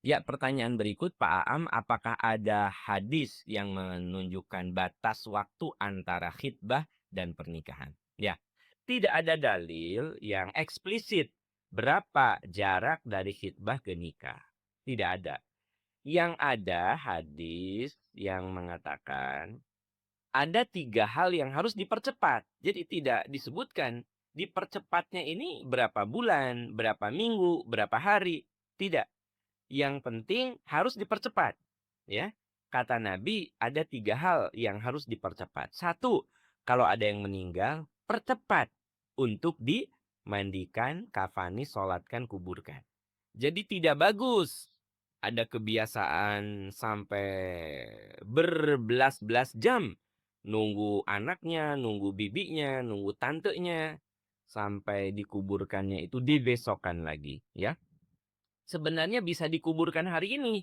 Ya, pertanyaan berikut Pak Aam, apakah ada hadis yang menunjukkan batas waktu antara khitbah dan pernikahan? Ya, tidak ada dalil yang eksplisit berapa jarak dari khitbah ke nikah. Tidak ada. Yang ada hadis yang mengatakan ada 3 hal yang harus dipercepat. Jadi tidak disebutkan dipercepatnya ini berapa bulan, berapa minggu, berapa hari. Tidak. Yang penting harus dipercepat, ya. Kata Nabi ada 3 hal yang harus dipercepat. Satu, kalau ada yang meninggal, percepat untuk dimandikan, kafani, sholatkan, kuburkan. Jadi tidak bagus ada kebiasaan sampai berbelas-belas jam nunggu anaknya, nunggu bibinya, nunggu tantenya sampai dikuburkannya itu dibesokkan lagi, ya. Sebenarnya bisa dikuburkan hari ini.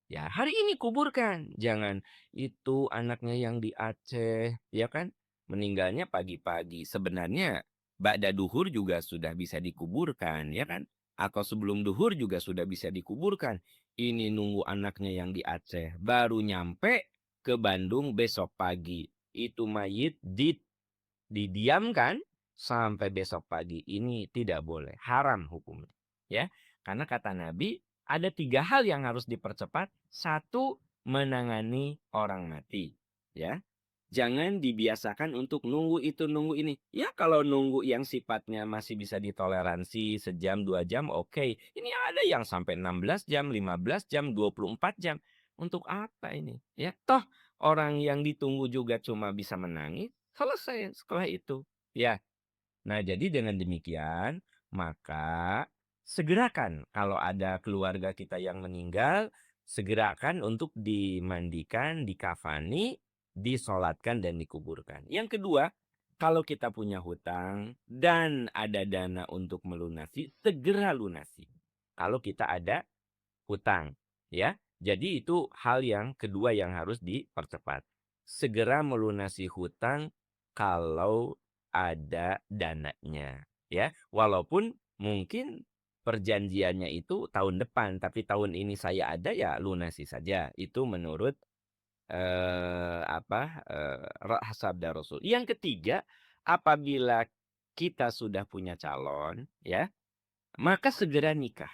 Ya, hari ini kuburkan. Jangan itu anaknya yang di Aceh, ya kan? Meninggalnya pagi-pagi. Sebenarnya ba'da duhur juga sudah bisa dikuburkan, ya kan? Atau sebelum duhur juga sudah bisa dikuburkan. Ini nunggu anaknya yang di Aceh. Baru nyampe ke Bandung besok pagi. Itu mayit didiamkan sampai besok pagi. Ini tidak boleh. Haram hukumnya. Ya, karena kata Nabi, ada 3 hal yang harus dipercepat. Satu, menangani orang mati. Ya, jangan dibiasakan untuk nunggu itu, nunggu ini. Ya, kalau nunggu yang sifatnya masih bisa ditoleransi sejam, 2 jam, oke. Ini ada yang sampai 16 jam, 15 jam, 24 jam. Untuk apa ini? Ya, toh orang yang ditunggu juga cuma bisa menangis. Selesai setelah itu. Ya, nah jadi dengan demikian, maka segerakan kalau ada keluarga kita yang meninggal, segerakan untuk dimandikan, dikafani, disolatkan dan dikuburkan. Yang kedua, kalau kita punya hutang dan ada dana untuk melunasi, segera lunasi. Kalau kita ada hutang, ya. Jadi itu hal yang kedua yang harus dipercepat. Segera melunasi hutang kalau ada dananya, ya. Walaupun mungkin perjanjiannya itu tahun depan, tapi tahun ini saya ada, ya lunasi saja. Itu menurut sabda Rasul. Yang ketiga, apabila kita sudah punya calon, ya, maka segera nikah.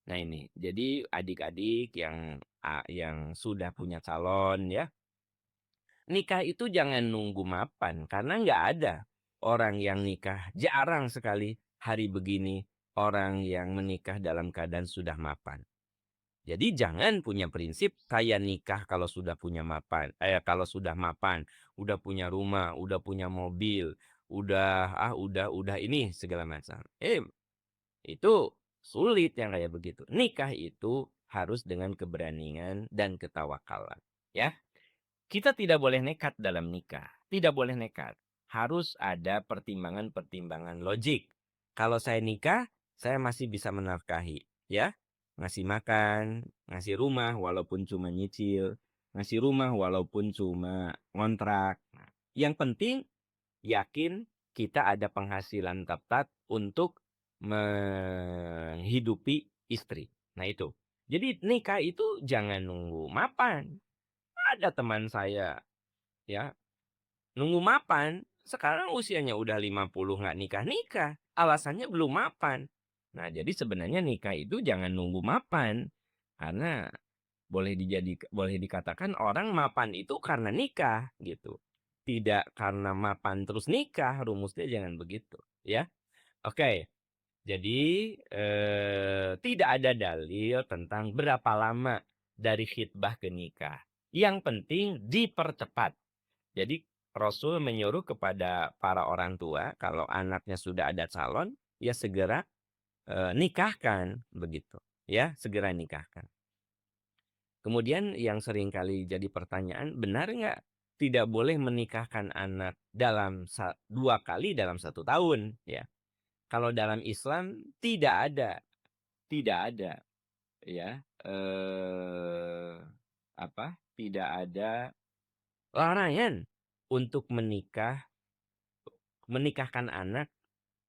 Nah ini, jadi adik-adik yang sudah punya calon, ya, nikah itu jangan nunggu mapan, karena nggak ada orang yang nikah, jarang sekali hari begini orang yang menikah dalam keadaan sudah mapan. Jadi jangan punya prinsip saya nikah kalau sudah punya mapan, kalau sudah mapan, udah punya rumah, udah punya mobil, udah ini segala macam. Itu sulit yang kayak begitu. Nikah itu harus dengan keberanian dan ketawakalan, ya. Kita tidak boleh nekat dalam nikah. Tidak boleh nekat. Harus ada pertimbangan-pertimbangan logik. Kalau saya nikah, saya masih bisa menafkahi, ya. Ngasih makan, ngasih rumah walaupun cuma nyicil, ngasih rumah walaupun cuma ngontrak. Nah, yang penting yakin kita ada penghasilan tetap untuk menghidupi istri. Nah itu. Jadi nikah itu jangan nunggu mapan. Ada teman saya, ya, nunggu mapan, sekarang usianya udah 50 nggak nikah-nikah. Alasannya belum mapan. Nah, jadi sebenarnya nikah itu jangan nunggu mapan. Karena boleh dikatakan orang mapan itu karena nikah gitu. Tidak karena mapan terus nikah, rumusnya jangan begitu, ya. Oke. Jadi tidak ada dalil tentang berapa lama dari khitbah ke nikah. Yang penting dipercepat. Jadi Rasul menyuruh kepada para orang tua kalau anaknya sudah ada calon, ya segera nikahkan begitu. Ya, segera nikahkan. Kemudian yang sering kali jadi pertanyaan, benar nggak tidak boleh menikahkan anak dalam 2 kali dalam 1 tahun? Ya, kalau dalam Islam tidak ada, ya, tidak ada larangan untuk menikahkan anak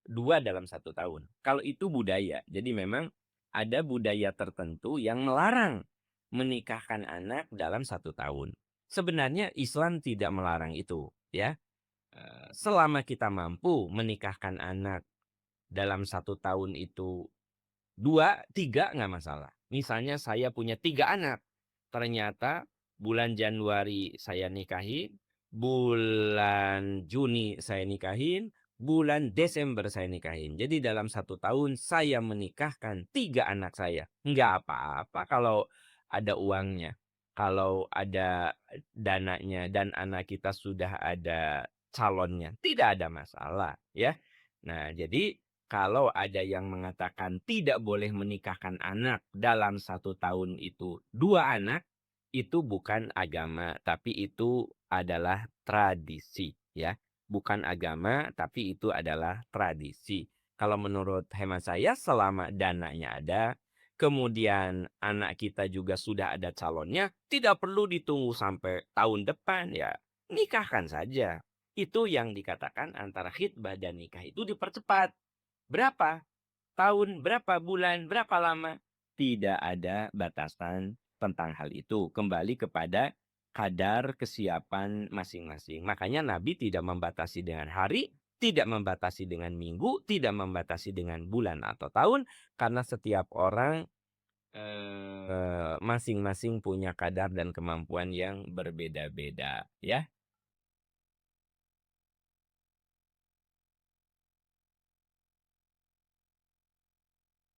2 dalam 1 tahun. Kalau itu budaya. Jadi memang ada budaya tertentu yang melarang menikahkan anak dalam 1 tahun. Sebenarnya Islam tidak melarang itu, ya. Selama kita mampu menikahkan anak dalam 1 tahun itu 2, 3 nggak masalah. Misalnya saya punya 3 anak, ternyata bulan Januari saya nikahin, bulan Juni saya nikahin, bulan Desember saya nikahin. Jadi dalam 1 tahun saya menikahkan 3 anak saya. Nggak apa-apa kalau ada uangnya, kalau ada dananya dan anak kita sudah ada calonnya, tidak ada masalah ya. Nah, jadi kalau ada yang mengatakan tidak boleh menikahkan anak dalam 1 tahun itu 2 anak, itu bukan agama, tapi itu adalah tradisi ya. Bukan agama, tapi itu adalah tradisi. Kalau menurut hemat saya selama dananya ada, kemudian anak kita juga sudah ada calonnya, tidak perlu ditunggu sampai tahun depan ya. Nikahkan saja. Itu yang dikatakan antara khitbah dan nikah itu dipercepat. Berapa tahun, berapa bulan, berapa lama? Tidak ada batasan tentang hal itu. Kembali kepada kadar kesiapan masing-masing. Makanya Nabi tidak membatasi dengan hari, tidak membatasi dengan minggu, tidak membatasi dengan bulan atau tahun, karena setiap orang masing-masing punya kadar dan kemampuan yang berbeda-beda, ya.